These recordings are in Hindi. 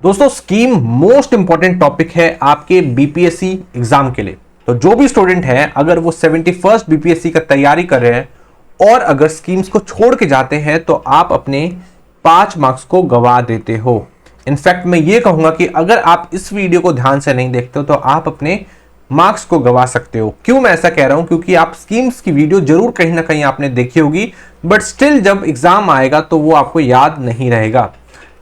दोस्तों स्कीम मोस्ट इंपॉर्टेंट टॉपिक है आपके बीपीएससी एग्जाम के लिए। तो जो भी स्टूडेंट है अगर वो 71st बीपीएससी का तैयारी कर रहे हैं और अगर स्कीम्स को छोड़ के जाते हैं तो आप अपने 5 मार्क्स को गवा देते हो। इनफैक्ट मैं ये कहूंगा कि अगर आप इस वीडियो को ध्यान से नहीं देखते हो तो आप अपने मार्क्स को गवा सकते हो। क्यों मैं ऐसा कह रहा हूं? क्योंकि आप स्कीम्स की वीडियो जरूर कहीं ना कहीं आपने देखी होगी, बट स्टिल जब एग्जाम आएगा तो वो आपको याद नहीं रहेगा,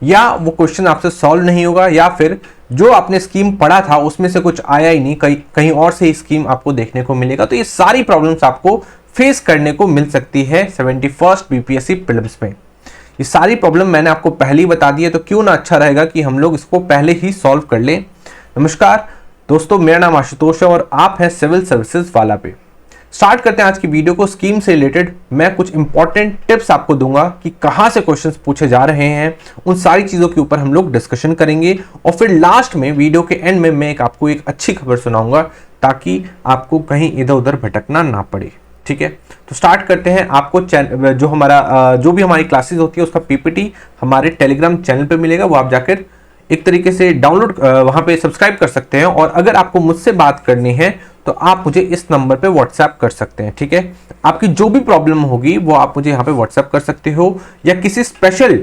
या वो क्वेश्चन आपसे सॉल्व नहीं होगा, या फिर जो आपने स्कीम पढ़ा था उसमें से कुछ आया ही नहीं, कहीं और से ही स्कीम आपको देखने को मिलेगा। तो ये सारी प्रॉब्लम्स आपको फेस करने को मिल सकती है 71st बीपीएससी प्रीलिम्स में। ये सारी प्रॉब्लम मैंने आपको पहले ही बता दी है, तो क्यों ना अच्छा रहेगा कि हम लोग इसको पहले ही सॉल्व कर लें। नमस्कार दोस्तों, मेरा नाम आशुतोष है और आप हैं सिविल सर्विसेज वाला पे। स्टार्ट करते हैं आज की वीडियो को। स्कीम से रिलेटेड मैं कुछ इंपॉर्टेंट टिप्स आपको दूंगा कि कहां से क्वेश्चंस पूछे जा रहे हैं, उन सारी चीजों के ऊपर हम लोग डिस्कशन करेंगे और फिर लास्ट में वीडियो के एंड में मैं आपको एक अच्छी खबर सुनाऊंगा ताकि आपको कहीं इधर उधर भटकना ना पड़े। ठीक है, तो स्टार्ट करते हैं। आपको जो भी हमारी क्लासेस होती है उसका पीपीटी हमारे टेलीग्राम चैनल पे मिलेगा, वो आप जाकर एक तरीके से डाउनलोड वहां पे सब्सक्राइब कर सकते हैं। और अगर आपको मुझसे बात करनी है तो आप मुझे इस नंबर पे व्हाट्सएप कर सकते हैं। ठीक है, आपकी जो भी प्रॉब्लम होगी वो आप मुझे यहाँ पे व्हाट्सएप कर सकते हो, या किसी स्पेशल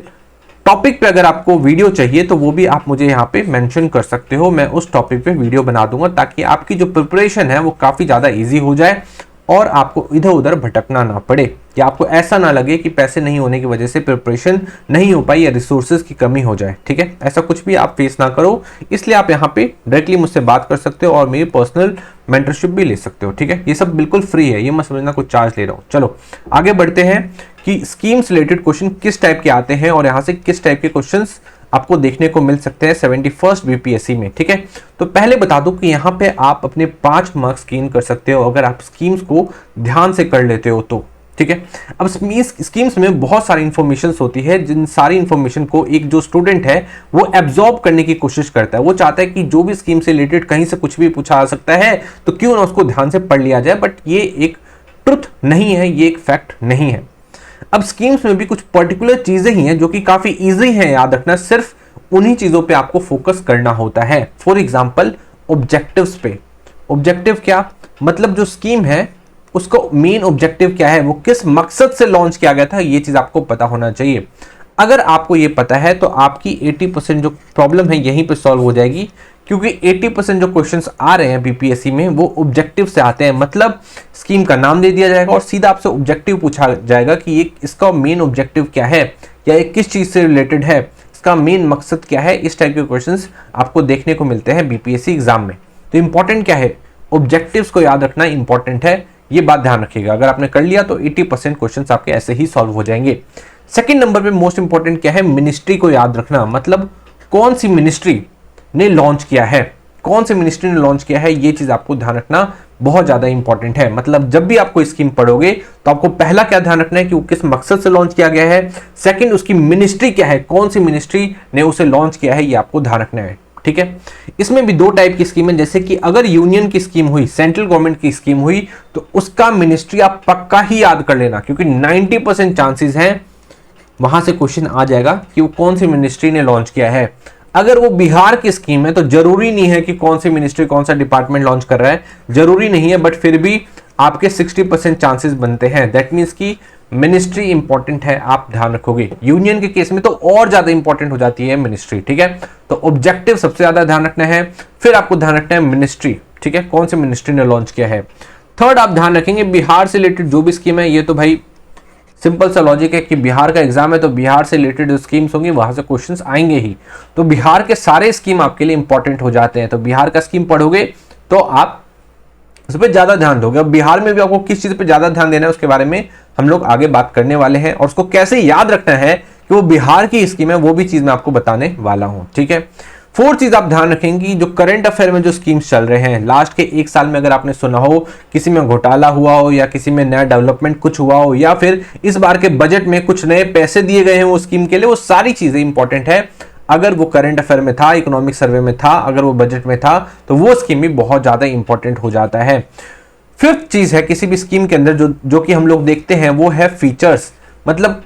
टॉपिक पे अगर आपको वीडियो चाहिए तो वो भी आप मुझे यहाँ पे मेंशन कर सकते हो। मैं उस टॉपिक पे वीडियो बना दूंगा ताकि आपकी जो प्रिपरेशन है वो काफी ज्यादा ईजी हो जाए और आपको इधर उधर भटकना ना पड़े, या आपको ऐसा ना लगे कि पैसे नहीं होने की वजह से प्रिपरेशन नहीं हो पाई या रिसोर्सेज की कमी हो जाए। ठीक है, ऐसा कुछ भी आप फेस ना करो, इसलिए आप यहाँ पे डायरेक्टली मुझसे बात कर सकते हो और मेरी पर्सनल मेंटरशिप भी ले सकते हो। ठीक है, ये सब बिल्कुल फ्री है, ये मत समझना कुछ चार्ज ले रहा हूँ। चलो आगे बढ़ते हैं कि स्कीम्स रिलेटेड क्वेश्चन किस टाइप के आते हैं और यहाँ से किस टाइप के क्वेश्चन आपको देखने को मिल सकते हैं 71st बीपीएससी में। ठीक है, तो पहले बता दूं कि यहाँ पे आप अपने 5 मार्क्स गेन कर सकते हो अगर आप स्कीम्स को ध्यान से कर लेते हो तो। ठीक है, अब स्कीम्स में बहुत सारी इंफॉर्मेशन होती है, जिन सारी इंफॉर्मेशन को एक जो स्टूडेंट है वो एब्जॉर्ब करने की कोशिश करता है। वो चाहता है कि जो भी स्कीम से रिलेटेड कहीं से कुछ भी पूछा आ सकता है तो क्यों ना उसको ध्यान से पढ़ लिया जाए, बट ये एक ट्रुथ नहीं है, ये एक फैक्ट नहीं है। अब स्कीम्स में भी कुछ पर्टिकुलर चीजें ही हैं जो कि काफी इजी हैं याद रखना, सिर्फ उन्हीं चीजों पे आपको फोकस करना होता है। फॉर एग्जांपल ऑब्जेक्टिव्स पे। ऑब्जेक्टिव क्या मतलब, जो स्कीम है उसको मेन ऑब्जेक्टिव क्या है, वो किस मकसद से लॉन्च किया गया था, ये चीज आपको पता होना चाहिए। अगर आपको ये पता है तो आपकी 80% जो प्रॉब्लम है यहीं पे सॉल्व हो जाएगी, क्योंकि 80% जो क्वेश्चंस आ रहे हैं बीपीएससी में वो ऑब्जेक्टिव से आते हैं। मतलब स्कीम का नाम दे दिया जाएगा और सीधा आपसे ऑब्जेक्टिव पूछा जाएगा कि ये इसका मेन ऑब्जेक्टिव क्या है, या ये किस चीज से रिलेटेड है, इसका मेन मकसद क्या है। इस टाइप के क्वेश्चंस आपको देखने को मिलते हैं बीपीएससी एग्जाम में। तो इंपॉर्टेंट क्या है, ऑब्जेक्टिव्स को याद रखना इंपॉर्टेंट है, ये बात ध्यान रखिएगा। अगर आपने कर लिया तो 80% क्वेश्चंस आपके ऐसे ही सॉल्व हो जाएंगे। सेकंड नंबर पे मोस्ट इंपॉर्टेंट क्या है, मिनिस्ट्री को याद रखना। मतलब कौन सी मिनिस्ट्री ने लॉन्च किया है, कौन सी मिनिस्ट्री ने लॉन्च किया है, ये चीज आपको ध्यान रखना बहुत ज्यादा इंपॉर्टेंट है। मतलब जब भी आप कोई स्कीम पढ़ोगे तो आपको पहला क्या ध्यान रखना है कि वो किस मकसद से लॉन्च किया गया है, सेकंड उसकी मिनिस्ट्री क्या है, कौन सी मिनिस्ट्री ने उसे लॉन्च किया है, ये आपको ध्यान रखना है। ठीक है, इसमें भी 2 टाइप की स्कीम है, जैसे कि अगर यूनियन की स्कीम हुई, सेंट्रल गवर्नमेंट की स्कीम हुई, तो उसका मिनिस्ट्री आप पक्का ही याद कर लेना, क्योंकि 90% चांसेस हैं वहां से क्वेश्चन आ जाएगा कि वो कौन सी मिनिस्ट्री ने लॉन्च किया है। अगर वो बिहार की स्कीम है तो जरूरी नहीं है कि कौन सी मिनिस्ट्री कौन सा डिपार्टमेंट लॉन्च कर रहा है, जरूरी नहीं है, बट फिर भी आपके 60% चांसेस बनते हैं। दैट मीन्स कि मिनिस्ट्री इंपॉर्टेंट है, आप ध्यान रखोगे। यूनियन के केस में तो और ज्यादा इंपॉर्टेंट हो जाती है मिनिस्ट्री। ठीक है, तो ऑब्जेक्टिव सबसे ज्यादा ध्यान रखना है, फिर आपको ध्यान रखना है मिनिस्ट्री। ठीक है, कौन सी मिनिस्ट्री ने लॉन्च किया है। थर्ड आप ध्यान रखेंगे बिहार से रिलेटेड जो भी स्कीम है, ये तो भाई सिंपल सा लॉजिक है कि बिहार का एग्जाम है तो बिहार से रिलेटेड जो स्कीम्स होंगी वहां से क्वेश्चंस आएंगे ही। तो बिहार के सारे स्कीम आपके लिए इंपॉर्टेंट हो जाते हैं। तो बिहार का स्कीम पढ़ोगे तो आप उस पर ज्यादा ध्यान दोगे। अब बिहार में भी आपको किस चीज पे ज्यादा ध्यान देना है उसके बारे में हम लोग आगे बात करने वाले हैं, और उसको कैसे याद रखना है कि वो बिहार की स्कीम है, वो भी चीज मैं आपको बताने वाला हूं। ठीक है, 4th चीज आप ध्यान रखेंगी, जो करंट अफेयर में जो स्कीम्स चल रहे हैं लास्ट के 1 साल में, अगर आपने सुना हो किसी में घोटाला हुआ हो या किसी में नया डेवलपमेंट कुछ हुआ हो, या फिर इस बार के बजट में कुछ नए पैसे दिए गए हैं वो स्कीम के लिए, वो सारी चीजें इंपॉर्टेंट है। अगर वो करंट अफेयर में था, इकोनॉमिक सर्वे में था, अगर वो बजट में था, तो वो स्कीम भी बहुत ज्यादा इंपॉर्टेंट हो जाता है। 5th चीज है किसी भी स्कीम के अंदर जो कि हम लोग देखते हैं वो है फीचर्स। मतलब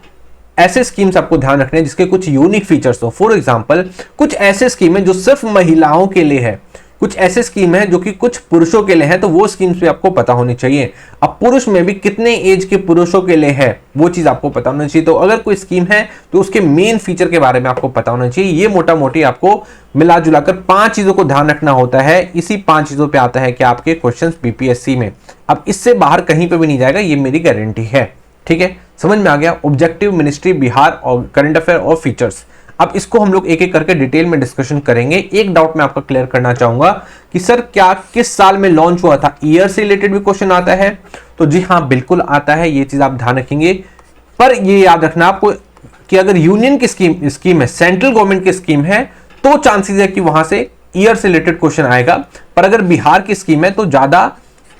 ऐसे स्कीम्स आपको ध्यान रखने हैं जिसके कुछ यूनिक फीचर्स हो। फॉर एग्जांपल कुछ ऐसे स्कीम है जो सिर्फ महिलाओं के लिए है, कुछ ऐसे स्कीम है जो कि कुछ पुरुषों के लिए है, तो वो स्कीम्स भी आपको पता होनी चाहिए। अब पुरुष में भी कितने एज के पुरुषों के लिए है वो चीज आपको पता होना चाहिए। तो अगर कोई स्कीम है तो उसके मेन फीचर के बारे में आपको पता होना चाहिए। ये मोटा मोटी आपको मिला जुलाकर 5 चीजों को ध्यान रखना होता है। इसी 5 चीजों पे आता है कि आपके क्वेश्चंस बीपीएससी में। अब इससे बाहर कहीं पे भी नहीं जाएगा, ये मेरी गारंटी है। ठीक है, समझ में आ गया। ऑब्जेक्टिव, मिनिस्ट्री, बिहार और करंट अफेयर और फीचर्स। अब इसको हम लोग एक एक करके डिटेल में डिस्कशन करेंगे। एक डाउट मैं आपका क्लियर करना चाहूंगा कि सर क्या किस साल में लॉन्च हुआ था, ईयर से रिलेटेड भी क्वेश्चन आता है? तो जी हाँ, बिल्कुल आता है, ये चीज आप ध्यान रखेंगे। पर ये याद रखना आपको कि अगर यूनियन की स्कीम है, सेंट्रल गवर्नमेंट की स्कीम है, तो चांसेस है कि वहां से ईयर से रिलेटेड क्वेश्चन आएगा। पर अगर बिहार की स्कीम है तो ज्यादा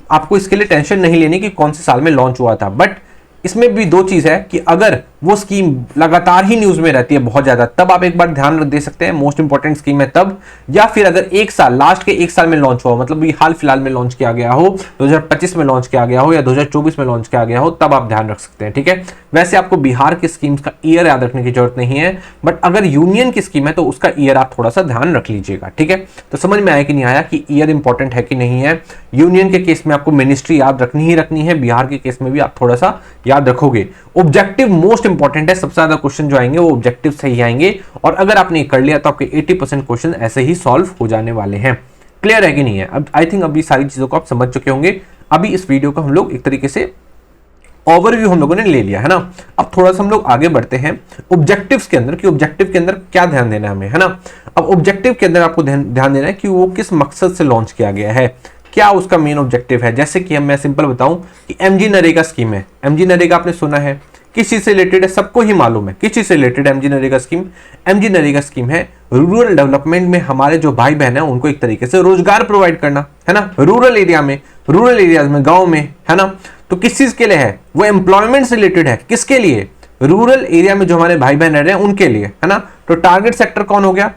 आपको इसके लिए टेंशन नहीं लेनी कि कौन से साल में लॉन्च हुआ था। बट इसमें भी दो चीज है कि अगर वो स्कीम लगातार ही न्यूज में रहती है बहुत ज्यादा, तब आप एक बार ध्यान दे सकते हैं, मोस्ट इंपॉर्टेंट स्कीम है तब। या फिर अगर एक साल, लास्ट के एक साल में लॉन्च हुआ, मतलब ये हाल फिलहाल में लॉन्च किया गया हो, 2025 में लॉन्च किया गया हो या 2024 में लॉन्च किया गया हो, तब आप ध्यान रख सकते हैं। ठीक है, वैसे आपको बिहार की स्कीम्स का ईयर याद रखने की जरूरत नहीं है, बट अगर यूनियन की स्कीम है तो उसका ईयर आप थोड़ा सा ध्यान रख लीजिएगा। ठीक है, तो समझ में आया कि नहीं आया कि ईयर इंपॉर्टेंट है कि नहीं है। यूनियन के केस में आपको मिनिस्ट्री याद रखनी ही रखनी है, बिहार के केस में भी आप थोड़ा सा याद रखोगे। ऑब्जेक्टिव मोस्ट इंपॉर्टेंट है, सबसे ज्यादा क्वेश्चन जो आएंगे वो ऑब्जेक्टिव से ही आएंगे, और अगर आपने कर लिया तो आपके 80% क्वेश्चन ऐसे ही सॉल्व हो जाने वाले हैं। क्लियर है कि नहीं है? अब आई थिंक अभी सारी चीजों को आप समझ चुके होंगे। अभी इस वीडियो को हम लोग एक तरीके से ओवरव्यू हम लोगों ने ले लिया है ना। अब थोड़ा सा हम लोग आगे बढ़ते हैं ऑब्जेक्टिव्स के अंदर, कि ऑब्जेक्टिव के अंदर क्या ध्यान देना है हमें, है ना। अब ऑब्जेक्टिव के अंदर आपको ध्यान देना है कि वो किस मकसद से लॉन्च किया गया है, क्या उसका मेन ऑब्जेक्टिव है। जैसे कि मैं सिंपल बताऊं कि एमजी नरेगा स्कीम है। एमजी नरेगा आपने सुना है, किस चीज से रिलेटेड है, सबको ही मालूम है किस चीज से रिलेटेड है MG NREGA scheme. MG NREGA scheme है रूरल डेवलपमेंट में हमारे जो भाई बहन है उनको एक तरीके से रोजगार प्रोवाइड करना, है ना, रूरल एरिया में, रूरल एरियाज में, गांव में, है ना। तो किस चीज के लिए है वो, एम्प्लॉयमेंट से रिलेटेड है। किसके लिए? रूरल एरिया में जो हमारे भाई बहन रह रहे हैं उनके लिए, है ना। तो टारगेट सेक्टर कौन हो गया?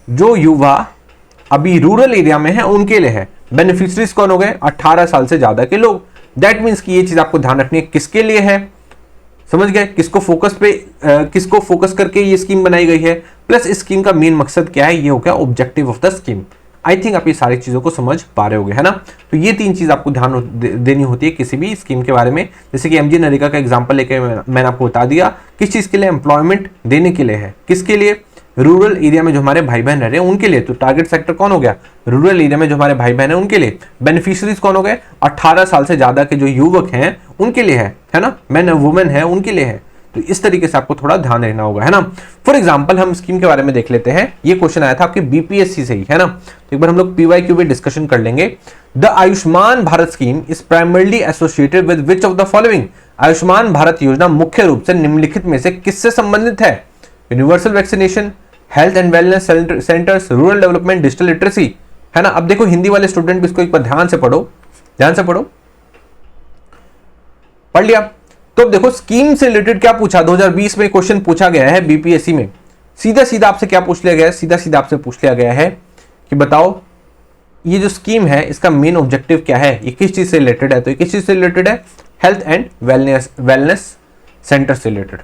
जो युवा अभी रूरल एरिया में है उनके लिए है। बेनिफिशरीज कौन हो गए? 18 साल से ज्यादा के लोग। दैट मीन्स कि ये चीज आपको ध्यान रखनी है किसके लिए है, समझ गए, किसको फोकस करके ये स्कीम बनाई गई है, प्लस इस स्कीम का मेन मकसद क्या है, ये हो गया objective of the scheme. I think आप ये सारी चीजों को समझ पा रहे होगे, है ना। तो ये 3 चीज आपको ध्यान देनी होती है किसी भी स्कीम के बारे में। जैसे कि एमजी नरेगा का एग्जांपल लेके मैंने आपको बता दिया किस चीज के लिए, एम्प्लॉयमेंट देने के लिए है। किसके लिए? रूरल एरिया में जो हमारे भाई बहन रह रहे हैं उनके लिए। तो टारगेट सेक्टर कौन हो गया? रूरल एरिया में जो हमारे भाई बहन है उनके लिए। बेनिफिशरीज कौन हो गए? 18 साल से ज्यादा के जो युवक हैं उनके लिए है ना, मैन और वुमेन है उनके लिए है। तो इस तरीके से आपको थोड़ा ध्यान देना होगा, है ना। फॉर एग्जांपल हम स्कीम के बारे में देख लेते हैं। ये क्वेश्चन आया था आपके बीपीएससी से ही, है ना। तो एक बार हम लोग पीवाईक्यू पे डिस्कशन कर लेंगे। The Ayushman Bharat scheme is primarily associated with which of the following? Ayushman Bharat योजना मुख्य रूप से निम्नलिखित में से किससे संबंधित है? Universal vaccination, health and wellness centres, rural development, digital literacy, है ना। अब देखो हिंदी वाले स्टूडेंट भी इसको एक बार ध्यान से पढ़ो, पढ़ लिया। तो अब देखो स्कीम से रिलेटेड क्या पूछा, 2020 में क्वेश्चन पूछा गया है बीपीएससी में। सीधा सीधा आपसे क्या पूछ लिया गया है? सीधा सीधा आपसे पूछ लिया गया है कि बताओ ये जो स्कीम है इसका मेन ऑब्जेक्टिव क्या है, ये किस चीज से रिलेटेड है? तो ये किस चीज से रिलेटेड है? हेल्थ एंड वेलनेस सेंटर से रिलेटेड।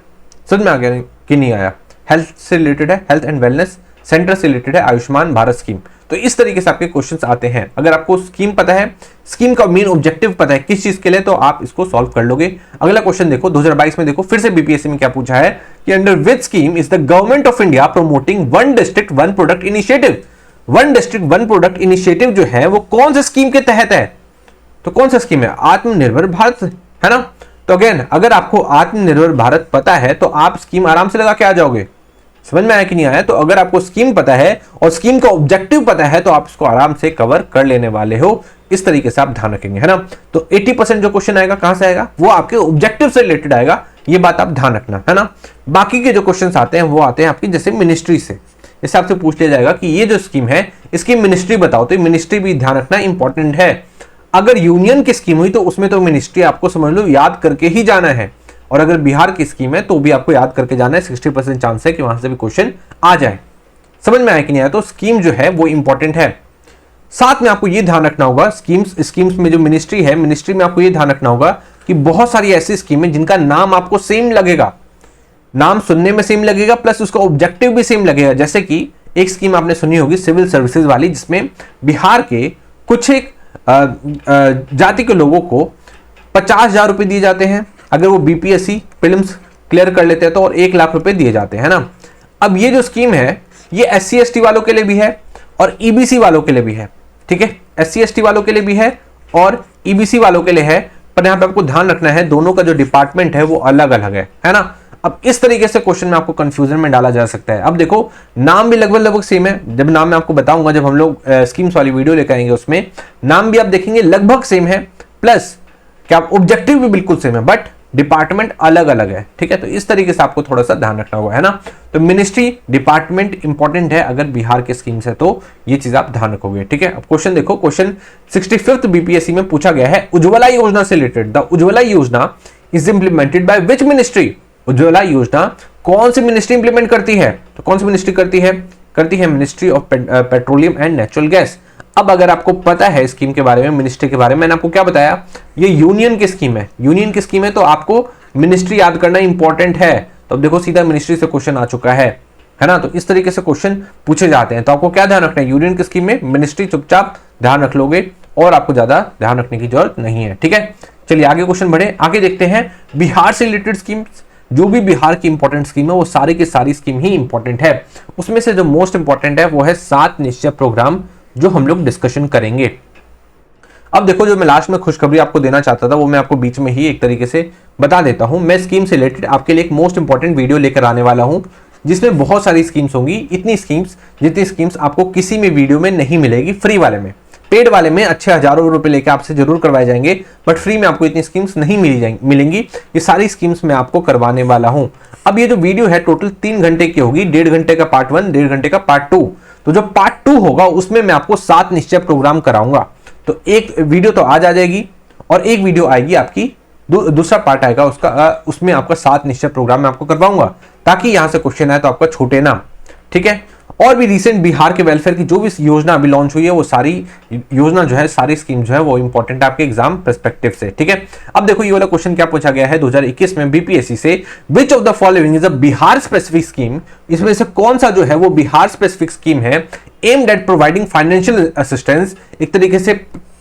समझ में आ गया कि नहीं आया? हेल्थ से रिलेटेड है, हेल्थ एंड वेलनेस सेंटर से रिलेटेड है आयुष्मान भारत स्कीम। तो इस तरीके से आपके क्वेश्चंस आते हैं। अगर आपको स्कीम पता है, स्कीम का मेन ऑब्जेक्टिव पता है किस चीज के लिए, तो आप इसको सॉल्व कर लोगे। अगला क्वेश्चन देखो 2022 में, देखो फिर से बीपीएससी में क्या पूछा है कि under which scheme is the government of India promoting one district one product initiative? One district one product initiative जो है वो कौन सी स्कीम के तहत है? तो कौन सा स्कीम है? आत्मनिर्भर भारत, है ना। तो अगेन अगर आपको आत्मनिर्भर भारत पता है तो आप स्कीम आराम से लगा के आ जाओगे। समझ में आया कि नहीं आया? तो अगर आपको स्कीम पता है और स्कीम का ऑब्जेक्टिव पता है तो आप इसको आराम से कवर कर लेने वाले हो। इस तरीके से आप ध्यान रखेंगे, है ना। तो 80% जो क्वेश्चन आएगा कहां से आएगा? वो आपके ऑब्जेक्टिव से रिलेटेड आएगा, ये बात आप ध्यान रखना, है ना। बाकी के जो क्वेश्चन आते हैं वो आते हैं आपकी जैसे मिनिस्ट्री से। इस हिसाब से पूछ लिया जाएगा कि ये जो स्कीम है इसकी मिनिस्ट्री बताओ, तो मिनिस्ट्री भी ध्यान रखना इंपॉर्टेंट है। अगर यूनियन की स्कीम हुई तो उसमें तो मिनिस्ट्री आपको समझ लो याद करके ही जाना है, और अगर बिहार की स्कीम है तो भी आपको याद करके जाना है। 60% चांस है कि वहां से भी क्वेश्चन आ जाए। समझ में आया कि नहीं आया? तो स्कीम जो है वो इंपॉर्टेंट है। साथ में आपको ये ध्यान रखना होगा स्कीम्स में जो मिनिस्ट्री है, मिनिस्ट्री में आपको ये ध्यान रखना होगा कि बहुत सारी ऐसी स्कीम है जिनका नाम आपको सेम लगेगा। नाम सुनने में सेम लगेगा प्लस उसका ऑब्जेक्टिव भी सेम लगेगा। जैसे कि एक स्कीम आपने सुनी होगी सिविल सर्विसेज वाली, जिसमें बिहार के कुछ एक जाति के लोगों को 50,000 रुपए दिए जाते हैं अगर वो बीपीएससी प्रीलिम्स क्लियर कर लेते हैं तो, और 1 लाख रुपए दिए जाते हैं ना। अब ये जो स्कीम है ये SC ST वालों के लिए भी है और EBC वालों के लिए भी है, ठीक है। SC ST वालों के लिए भी है और EBC वालों के लिए है, पर यहाँ पे आपको ध्यान रखना है दोनों का जो डिपार्टमेंट है वो अलग अलग है ना। अब इस तरीके से क्वेश्चन में आपको कंफ्यूजन में डाला जा सकता है। अब देखो नाम भी लगभग सेम है, जब नाम मैं आपको बताऊंगा, जब हम लोग स्कीम्स वाली वीडियो लेकर आएंगे उसमें नाम भी आप देखेंगे लगभग सेम है, प्लस क्या ऑब्जेक्टिव भी बिल्कुल सेम है, बट डिपार्टमेंट अलग अलग है, ठीक है। तो इस तरीके से आपको थोड़ा सा ध्यान रखना होगा, है ना। तो मिनिस्ट्री डिपार्टमेंट इंपॉर्टेंट है अगर बिहार के स्कीम्स है तो ये चीज आप ध्यान रखोगे, ठीक है। अब क्वेश्चन देखो, क्वेश्चन 65th बीपीएससी में पूछा गया है उज्ज्वला योजना से रिलेटेड। द उज्ज्वला योजना is implemented by which ministry. Ujjwala योजना कौन सी मिनिस्ट्री इंप्लीमेंट करती है, तो कौन सी मिनिस्ट्री करती है ministry of petroleum and natural gas. अब अगर आपको पता है स्कीम के बारे में, मिनिस्ट्री के बारे में, मैंने आपको क्या बताया, ये यूनियन की स्कीम है, यूनियन की स्कीम है तो आपको मिनिस्ट्री याद करना इंपॉर्टेंट है। तो अब देखो सीधा मिनिस्ट्री से क्वेश्चन आ चुका है ना। तो इस तरीके से क्वेश्चन पूछे जाते हैं। तो आपको क्या ध्यान रखना है, यूनियन की स्कीम में मिनिस्ट्री चुपचाप ध्यान रख लोगे और आपको ज्यादा ध्यान रखने की जरूरत नहीं है, ठीक है। चलिए आगे क्वेश्चन बढ़े, आगे देखते हैं बिहार से रिलेटेड स्कीम्स। जो भी बिहार की इंपॉर्टेंट स्कीम है वो सारी की सारी स्कीम ही इंपॉर्टेंट है। उसमें से जो मोस्ट इंपॉर्टेंट है वो है 7 निश्चय प्रोग्राम, जो हम लोग डिस्कशन करेंगे। अब देखो जो मैं लास्ट में खुशखबरी आपको देना चाहता था वो मैं आपको बीच में ही एक तरीके से बता देता हूं। मैं स्कीम से रिलेटेड आपके लिए एक मोस्ट इंपॉर्टेंट वीडियो लेकर आने वाला हूं, जिसमें बहुत सारी स्कीम्स होंगी, इतनी स्कीम्स जितनी स्कीम्स आपको किसी भी वीडियो में नहीं मिलेगी। फ्री वाले में, पेड वाले में अच्छे हजारों रुपए लेके आपसे जरूर करवाए जाएंगे, बट फ्री में आपको इतनी स्कीम्स नहीं मिलेंगी। ये सारी स्कीम्स मैं आपको करवाने वाला हूं। अब ये जो वीडियो है टोटल 3 घंटे की होगी, 1.5 घंटे का पार्ट 1, 1.5 घंटे का पार्ट 2। तो जो पार्ट 2 होगा उसमें मैं आपको 7 निश्चय प्रोग्राम कराऊंगा। तो एक वीडियो तो आज आ जाएगी और एक वीडियो आएगी आपकी, दूसरा पार्ट आएगा उसका, उसमें आपका 7 निश्चय प्रोग्राम मैं आपको करवाऊंगा, ताकि यहां से क्वेश्चन आए तो आपका छूटे ना, ठीक है। और भी रिसेंट बिहार के वेलफेयर की जो भी योजना अभी लॉन्च हुई है वो सारी योजना जो है, सारी स्कीम जो है वो इंपॉर्टेंट है आपके एग्जाम पर्सपेक्टिव से, ठीक है। अब देखो ये वाला क्वेश्चन क्या पूछा गया है 2021 में बीपीएससी से, which of the following is a Bihar specific scheme. इसमें से कौन सा जो है वो बिहार स्पेसिफिक स्कीम है, aimed at providing financial assistance, एक तरीके से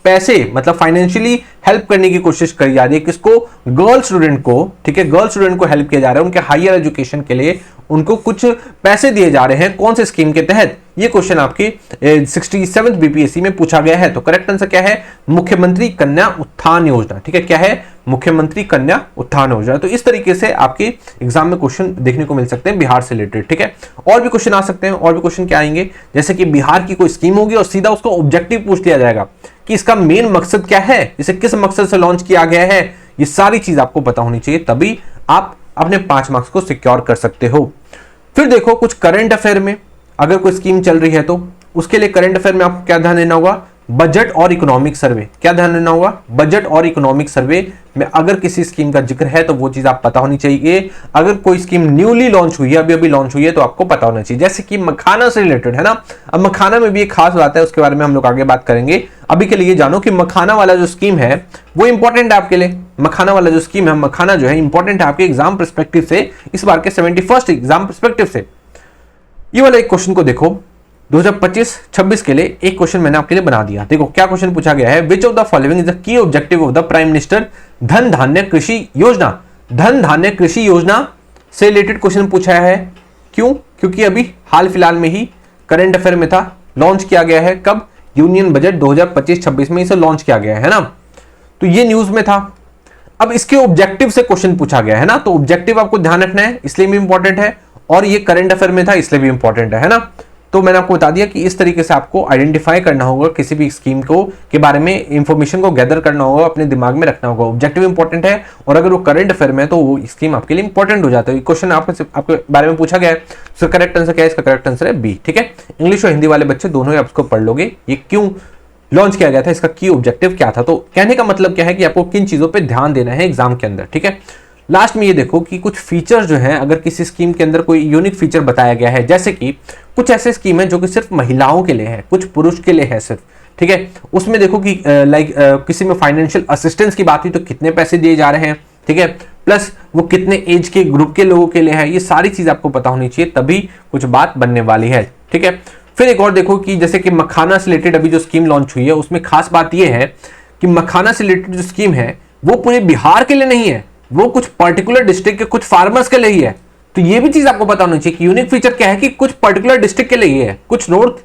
पैसे मतलब फाइनेंशियली हेल्प करने की कोशिश करी जा रही है किसको, गर्ल स्टूडेंट को, ठीक है। गर्ल स्टूडेंट को हेल्प किया जा रहा है, उनके हायर एजुकेशन के लिए उनको कुछ पैसे दिए जा रहे हैं, कौन से स्कीम के तहत। ये क्वेश्चन आपके 67th बीपीएससी में पूछा गया है। तो करेक्ट आंसर क्या है, मुख्यमंत्री कन्या उत्थान योजना, ठीक है। क्या है, मुख्यमंत्री कन्या उत्थान योजना। तो इस तरीके से आपके एग्जाम में क्वेश्चन देखने को मिल सकते हैं बिहार से रिलेटेड, ठीक है। और भी क्वेश्चन आ सकते हैं, और भी क्वेश्चन क्या आएंगे, जैसे कि बिहार की कोई स्कीम होगी और सीधा उसका ऑब्जेक्टिव पूछ लिया जाएगा कि इसका मेन मकसद क्या है, इसे किस मकसद से लॉन्च किया गया है। ये सारी चीज आपको पता होनी चाहिए, तभी आप अपने 5 मार्क्स को सिक्योर कर सकते हो। फिर देखो कुछ करंट अफेयर में अगर कोई स्कीम चल रही है तो उसके लिए करंट अफेयर में आपको क्या ध्यान देना होगा, बजट और इकोनॉमिक सर्वे। क्या ध्यान देना होगा, बजट और इकोनॉमिक सर्वे में अगर किसी स्कीम का जिक्र है तो वो चीज आप पता होनी चाहिए। अगर कोई स्कीम न्यूली लॉन्च हुई है, अभी लॉन्च हुई है, तो आपको पता होना चाहिए। जैसे कि मखाना से रिलेटेड है ना, अब मखाना में भी एक खास बात है, उसके बारे में हम लोग आगे बात करेंगे। अभी के लिए जानो कि मखाना वाला जो स्कीम है वो इंपॉर्टेंट है आपके लिए। मखाना वाला जो स्कीम है, मखाना जो है इंपॉर्टेंट है आपके एग्जाम पर्सपेक्टिव से, इस बार के 71st एग्जाम पर्सपेक्टिव से। ये वाला एक क्वेश्चन को देखो, 2025-26 के लिए एक क्वेश्चन मैंने आपके लिए बना दिया। देखो क्या क्वेश्चन पूछा गया है, which of the following is the key objective of the prime minister धन धान्य कृषि योजना। धन धान्य कृषि योजना से रिलेटेड क्वेश्चन पूछा है। क्यों, क्योंकि अभी हाल फिलहाल में ही करंट अफेयर में था, लॉन्च किया गया है। कब, यूनियन बजट 2025-26 में इसे लॉन्च किया गया है ना, तो ये न्यूज में था। अब इसके ऑब्जेक्टिव से क्वेश्चन पूछा गया है ना, तो ऑब्जेक्टिव आपको ध्यान रखना है, इसलिए भी इंपॉर्टेंट है, और ये करंट अफेयर में था इसलिए भी इंपॉर्टेंट है ना। तो मैंने आपको बता दिया कि इस तरीके से आपको आइडेंटिफाई करना होगा किसी भी स्कीम को के बारे में, इंफॉर्मेशन को गैदर करना होगा, अपने दिमाग में रखना होगा। ऑब्जेक्टिव इंपॉर्टेंट है, और अगर वो करंट अफेयर में है तो वो स्कीम आपके लिए इंपॉर्टेंट हो जाता है। क्वेश्चन आपके बारे में पूछा गया है, इसका करेक्ट आंसर क्या है, इसका करेक्ट आंसर है बी, ठीक है। इंग्लिश और हिंदी वाले बच्चे दोनों ही आप इसको पढ़ लोगे। ये क्यों लॉन्च किया गया था, इसका की ऑब्जेक्टिव क्या था। तो कहने का मतलब क्या है कि आपको किन चीजों पर ध्यान देना है एग्जाम के अंदर, ठीक है। लास्ट में ये देखो कि कुछ फीचर्स जो हैं, अगर किसी स्कीम के अंदर कोई यूनिक फीचर बताया गया है, जैसे कि कुछ ऐसे स्कीम है जो कि सिर्फ महिलाओं के लिए है, कुछ पुरुष के लिए है सिर्फ, ठीक है। उसमें देखो कि किसी में फाइनेंशियल असिस्टेंस की बात हुई तो कितने पैसे दिए जा रहे हैं, ठीक है। प्लस वो कितने एज के ग्रुप के लोगों के लिए है, ये सारी चीज आपको पता होनी चाहिए, तभी कुछ बात बनने वाली है। ठीक है, फिर एक और देखो कि जैसे कि मखाना से रिलेटेड अभी जो स्कीम लॉन्च हुई है, उसमें खास बात यह है कि मखाना से रिलेटेड जो स्कीम है वो पूरे बिहार के लिए नहीं है, वो कुछ पर्टिकुलर डिस्ट्रिक्ट के कुछ फार्मर्स के लिए ही है। तो ये भी चीज आपको पता होनी चाहिए कि यूनिक फीचर क्या है कि कुछ पर्टिकुलर डिस्ट्रिक्ट के लिए है, कुछ नॉर्थ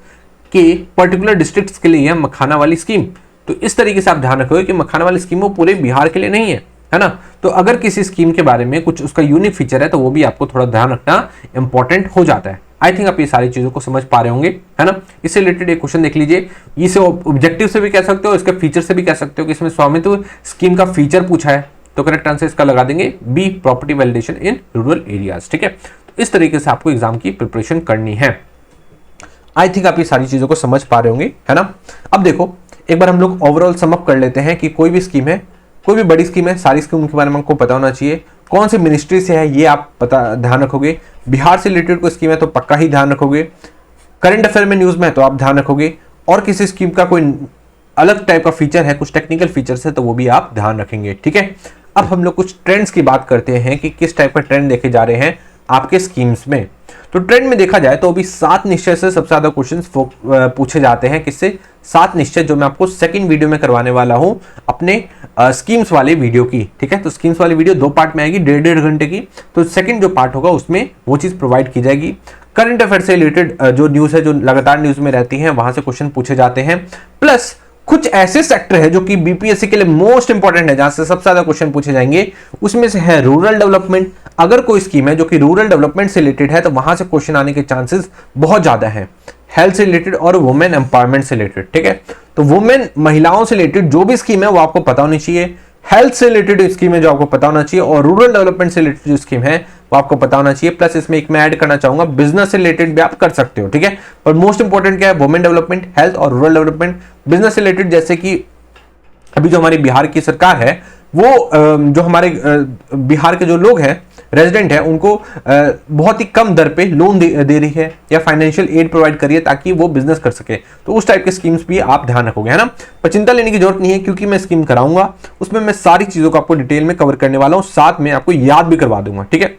के पर्टिकुलर डिस्ट्रिक्ट्स के लिए है मखाना वाली स्कीम। तो इस तरीके से आप ध्यान रखोगे कि मखाना वाली स्कीम वो पूरे बिहार के लिए नहीं है ना। तो अगर किसी स्कीम के बारे में कुछ उसका यूनिक फीचर है तो वो भी आपको थोड़ा ध्यान रखना इंपॉर्टेंट हो जाता है। आई थिंक आप ये सारी चीजों को समझ पा रहे होंगे, है ना। इससे रिलेटेड एक क्वेश्चन देख लीजिए, इसे ऑब्जेक्टिव से भी कह सकते हो, इसके फीचर से भी कह सकते हो कि इसमें स्वामित्व स्कीम का फीचर पूछा है, तो करेक्ट आंसर इसका लगा देंगे B, property validation in rural areas. ठीक है, तो इस तरीके से आपको एग्जाम की प्रिपरेशन करनी है। आई थिंक आप ये सारी चीजों को समझ पा रहे होंगे, है ना। अब देखो एक बार हम लोग ओवरऑल सम अप कर लेते हैं कि कोई भी स्कीम है, कोई भी बड़ी स्कीम है, सारी स्कीम के बारे में आपको पता होना चाहिए। कौन सी मिनिस्ट्री से है ये आप ध्यान रखोगे। बिहार से रिलेटेड कोई स्कीम है तो पक्का ही ध्यान रखोगे। करंट अफेयर में न्यूज में है तो आप ध्यान रखोगे, और किसी स्कीम का कोई अलग टाइप का फीचर है, कुछ टेक्निकल फीचर्स है तो वो भी आप ध्यान रखेंगे। ठीक है, अब हम लोग कुछ ट्रेंड्स की बात करते हैं कि किस टाइप का ट्रेंड देखे जा रहे हैं आपके स्कीम्स में। तो ट्रेंड में देखा जाए तो अभी 7 निश्चय से सबसे ज्यादा क्वेश्चन पूछे जाते हैं। किससे? 7 निश्चय, जो मैं आपको सेकंड वीडियो में करवाने वाला हूं अपने स्कीम्स वाले वीडियो की। ठीक है, तो स्कीम्स वाली वीडियो 2 पार्ट में आएगी, 1.5 घंटे की। तो सेकंड जो पार्ट होगा उसमें वो चीज प्रोवाइड की जाएगी। करंट अफेयर से रिलेटेड जो न्यूज है, जो लगातार न्यूज में रहती है, वहां से क्वेश्चन पूछे जाते हैं। प्लस कुछ ऐसे सेक्टर है जो कि बीपीएससी के लिए मोस्ट इंपॉर्टेंट है, जहां से सबसे ज्यादा क्वेश्चन पूछे जाएंगे। उसमें से है रूरल डेवलपमेंट। अगर कोई स्कीम है जो कि रूरल डेवलपमेंट से रिलेटेड है तो वहां से क्वेश्चन आने के चांसेस बहुत ज्यादा है। हेल्थ से रिलेटेड और वुमेन एम्पावरमेंट से रिलेटेड। ठीक है, तो वुमेन, महिलाओं से रिलेटेड जो भी स्कीम है वो आपको पता होनी चाहिए। हेल्थ से रिलेटेड स्कीम है जो आपको पता होना चाहिए, और रूरल डेवलपमेंट से रिलेटेड जो स्कीम है वो आपको पता होना चाहिए। प्लस इसमें एक मैं ऐड करना चाहूंगा, बिजनेस से रिलेटेड भी आप कर सकते हो। ठीक है, पर मोस्ट इंपॉर्टेंट क्या है? वुमेन डेवलपमेंट, हेल्थ और रूरल डेवलपमेंट। बिजनेस से रिलेटेड जैसे कि अभी जो हमारी बिहार की सरकार है वो जो हमारे बिहार के जो लोग हैं, रेजिडेंट है, उनको बहुत ही कम दर पे लोन दे रही है या फाइनेंशियल एड प्रोवाइड करिए ताकि वो बिजनेस कर सके। तो उस टाइप के स्कीम्स भी आप ध्यान रखोगे, है ना। पर चिंता लेने की जरूरत नहीं है, क्योंकि मैं स्कीम कराऊंगा उसमें मैं सारी चीजों को आपको डिटेल में कवर करने वाला हूं, साथ में आपको याद भी करवा दूंगा। ठीक है,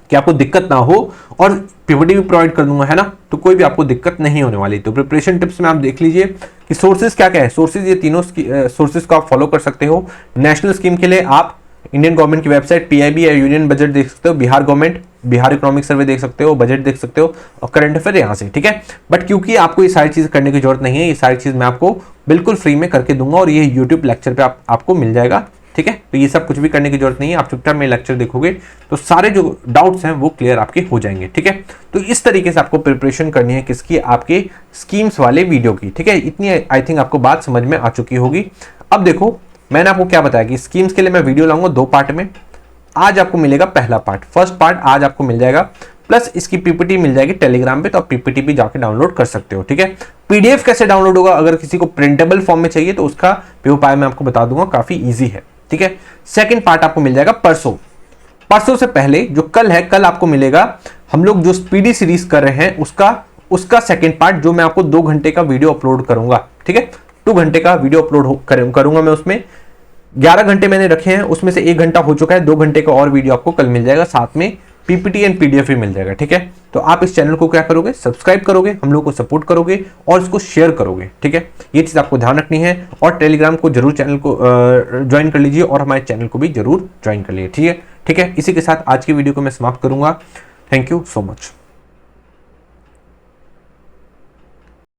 कि आपको दिक्कत ना हो, और पीपीटी भी प्रोवाइड कर दूंगा, है ना। तो कोई भी आपको दिक्कत नहीं होने वाली। तो प्रिपरेशन टिप्स में आप देख लीजिए कि सोर्सेज क्या क्या है। सोर्सेज, ये तीनों सोर्सेज को आप फॉलो कर सकते हो। नेशनल स्कीम के लिए आप इंडियन गवर्नमेंट की वेबसाइट पीआईबी या यूनियन बजट देख सकते हो, Bihar government, Bihar economic survey देख सकते हो, बजट देख सकते हो, और करंट अफेयर यहां से। ठीक है, बट क्योंकि आपको ये सारी चीज करने की जरूरत नहीं है, ये सारी चीज मैं आपको बिल्कुल फ्री में करके दूंगा, और ये यूट्यूब लेक्चर पे आपको मिल जाएगा। ठीक है, तो ये सब कुछ भी करने की जरूरत नहीं है, आप चुपचाप में लेक्चर देखोगे तो सारे जो डाउट्स हैं वो क्लियर आपके हो जाएंगे। ठीक है, तो इस तरीके से आपको प्रिपरेशन करनी है किसकी? आपके स्कीम्स वाले वीडियो की। ठीक है, इतनी आई थिंक आपको बात समझ में आ चुकी होगी। अब देखो मैंने आपको क्या बताया कि स्कीम्स के लिए मैं वीडियो लाऊंगा 2 पार्ट में। आज आपको मिलेगा पहला पार्ट, फर्स्ट पार्ट आज आपको मिल जाएगा, प्लस इसकी पीपीटी मिल जाएगी टेलीग्राम पे, तो आप पीपीटी भी जाके डाउनलोड कर सकते हो। ठीक है, पीडीएफ कैसे डाउनलोड होगा, अगर किसी को प्रिंटेबल फॉर्म में चाहिए तो उसका भी उपाय मैं आपको बता दूंगा, काफी ईजी है। ठीक है, सेकंड पार्ट आपको मिल जाएगा परसों से पहले, जो कल है, कल आपको मिलेगा हम लोग जो स्पीडी सीरीज कर रहे हैं उसका सेकंड पार्ट, जो मैं आपको 2 घंटे का वीडियो अपलोड करूंगा। ठीक है, 2 घंटे का वीडियो अपलोड करूंगा मैं। उसमें 11 घंटे मैंने रखे हैं, उसमें से 1 घंटा हो चुका है, 2 घंटे का और वीडियो आपको कल मिल जाएगा, साथ में पीपीटी एंड पीडीएफ भी मिल जाएगा। ठीक है, तो आप इस चैनल को क्या करोगे? सब्सक्राइब करोगे, हम लोग को सपोर्ट करोगे और इसको शेयर करोगे। ठीक है, ये चीज आपको ध्यान रखनी है, और टेलीग्राम को जरूर चैनल को ज्वाइन कर लीजिए, और हमारे चैनल को भी जरूर ज्वाइन कर लीजिए। ठीक है, इसी के साथ आज की वीडियो को मैं समाप्त करूंगा। Thank you so much.